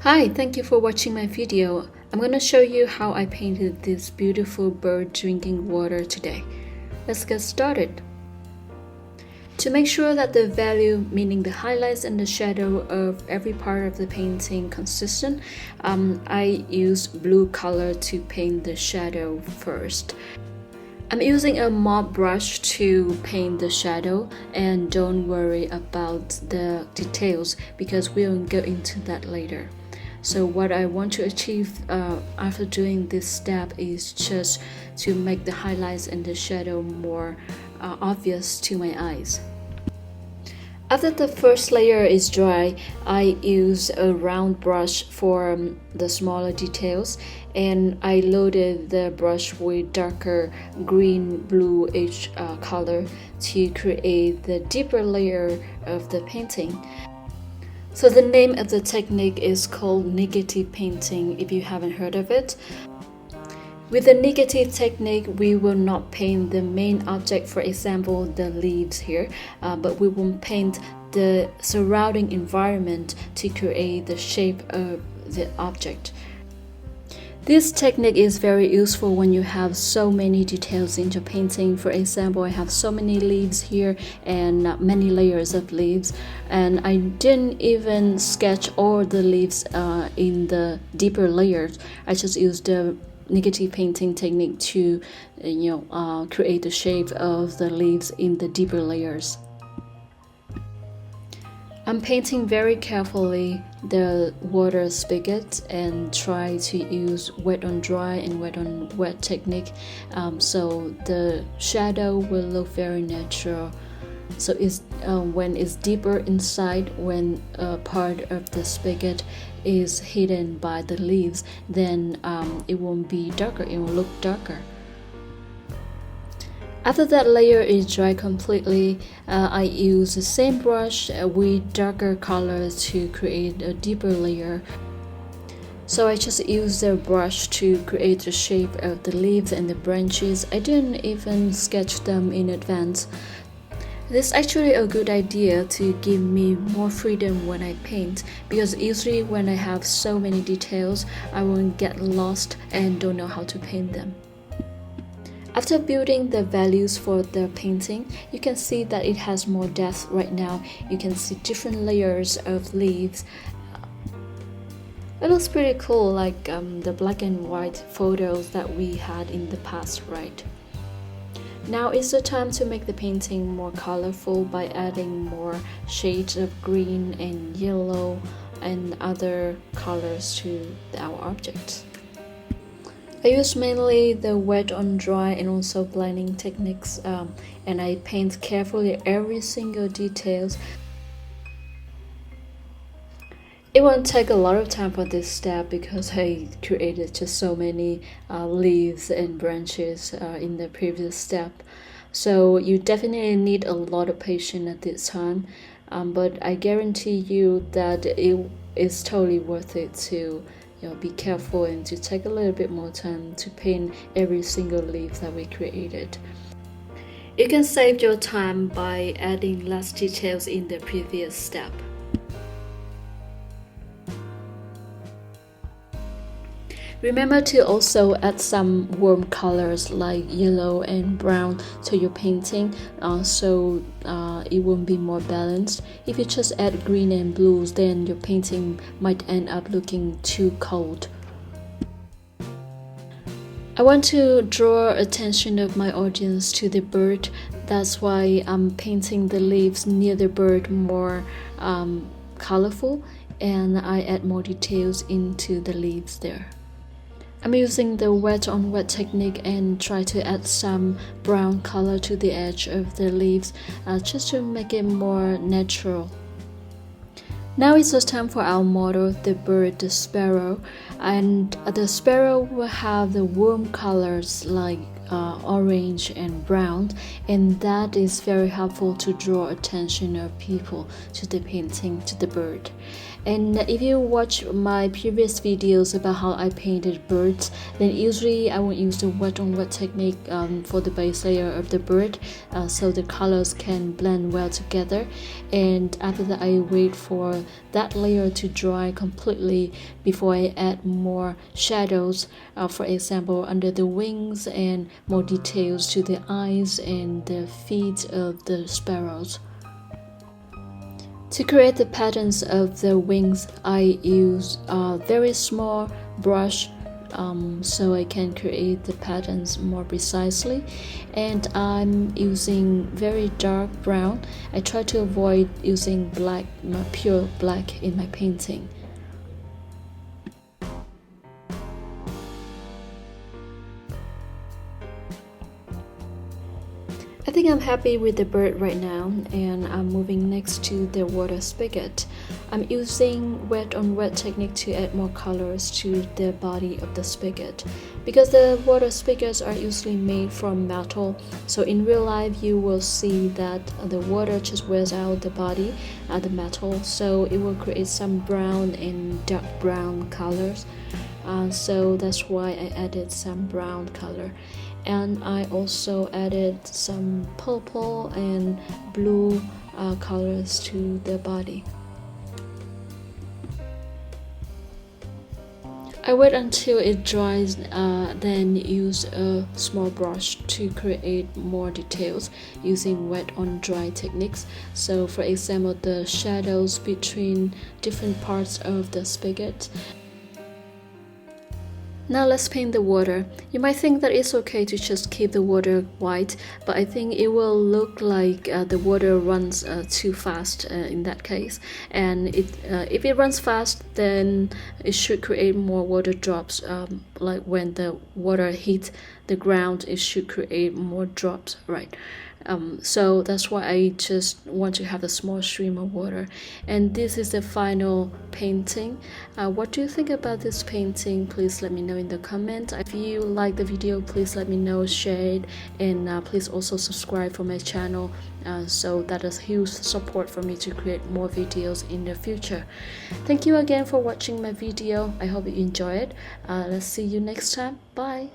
Hi, thank you for watching my video. I'm going to show you how I painted this beautiful bird drinking water today. Let's get started. To make sure that the value, meaning the highlights and the shadow of every part of the painting consistent, I use blue color to paint the shadow first. I'm using a mop brush to paint the shadow, and don't worry about the details because we'll go into that later. So what I want to achieve after doing this step is just to make the highlights and the shadow more obvious to my eyes. After the first layer is dry, I use a round brush for the smaller details, and I loaded the brush with darker green bluish color to create the deeper layer of the painting. So the name of the technique is called negative painting if you haven't heard of it. With the negative technique, we will not paint the main object, for example, the leaves here, but we will paint the surrounding environment to create the shape of the object. This technique is very useful when you have so many details in your painting. For example, I have so many leaves here and many layers of leaves, and I didn't even sketch all the leaves in the deeper layers. I just used the negative painting technique to create the shape of the leaves in the deeper layers. I'm painting very carefully the water spigot and try to use wet on dry and wet on wet technique, so the shadow will look very natural. So it's when it's deeper inside, when a part of the spigot is hidden by the leaves, then it won't be darker, it will look darker. After that layer is dry completely, I use the same brush with darker colors to create a deeper layer. So I just use the brush to create the shape of the leaves and the branches. I didn't even sketch them in advance. This is actually a good idea to give me more freedom when I paint, because usually when I have so many details, I will get lost and don't know how to paint them. After building the values for the painting, you can see that it has more depth right now. You can see different layers of leaves. It looks pretty cool, like the black and white photos that we had in the past, right? Now is the time to make the painting more colorful by adding more shades of green and yellow and other colors to our objects. I use mainly the wet on dry and also blending techniques, and I paint carefully every single details. It won't take a lot of time for this step because I created just so many leaves and branches in the previous step. So you definitely need a lot of patience at this time, but I guarantee you that it is totally worth it to be careful and to take a little bit more time to paint every single leaf that we created. You can save your time by adding less details in the previous step. Remember to also add some warm colors like yellow and brown to your painting, so it won't be more balanced. If you just add green and blues, then your painting might end up looking too cold. I want to draw attention of my audience to the bird. That's why I'm painting the leaves near the bird more colorful, and I add more details into the leaves there. I'm using the wet on wet technique and try to add some brown color to the edge of the leaves just to make it more natural. Now it's just time for our model, the bird, the sparrow. And the sparrow will have the warm colors like orange and brown, and that is very helpful to draw attention of people to the painting, to the bird. And if you watch my previous videos about how I painted birds, then usually I will use the wet on wet technique for the base layer of the bird, so the colors can blend well together. And after that, I wait for that layer to dry completely before I add more shadows, for example under the wings, and more details to the eyes and the feet of the sparrows. To create the patterns of the wings, I use a very small brush so I can create the patterns more precisely, and I'm using very dark brown. I try to avoid using black, pure black in my painting. I think I'm happy with the bird right now, and I'm moving next to the water spigot. I'm using wet on wet technique to add more colors to the body of the spigot, because the water spigots are usually made from metal, so in real life you will see that the water just wears out the body, the metal, so it will create some brown and dark brown colors. So that's why I added some brown color, and I also added some purple and blue colors to the body. I wait until it dries, then use a small brush to create more details using wet on dry techniques. So for example, the shadows between different parts of the spigot. Now let's paint the water. You might think that it's okay to just keep the water white, but I think it will look like the water runs too fast in that case. And if it runs fast, then it should create more water drops. Like when the water hits the ground, it should create more drops, right? So that's why I just want to have a small stream of water. And this is the final painting. What do you think about this painting? Please let me know in the comments. If you like the video, please let me know, share it, and please also subscribe for my channel, so that is huge support for me to create more videos in the future. Thank you again for watching my video. I hope you enjoy it. Let's see you next time. Bye.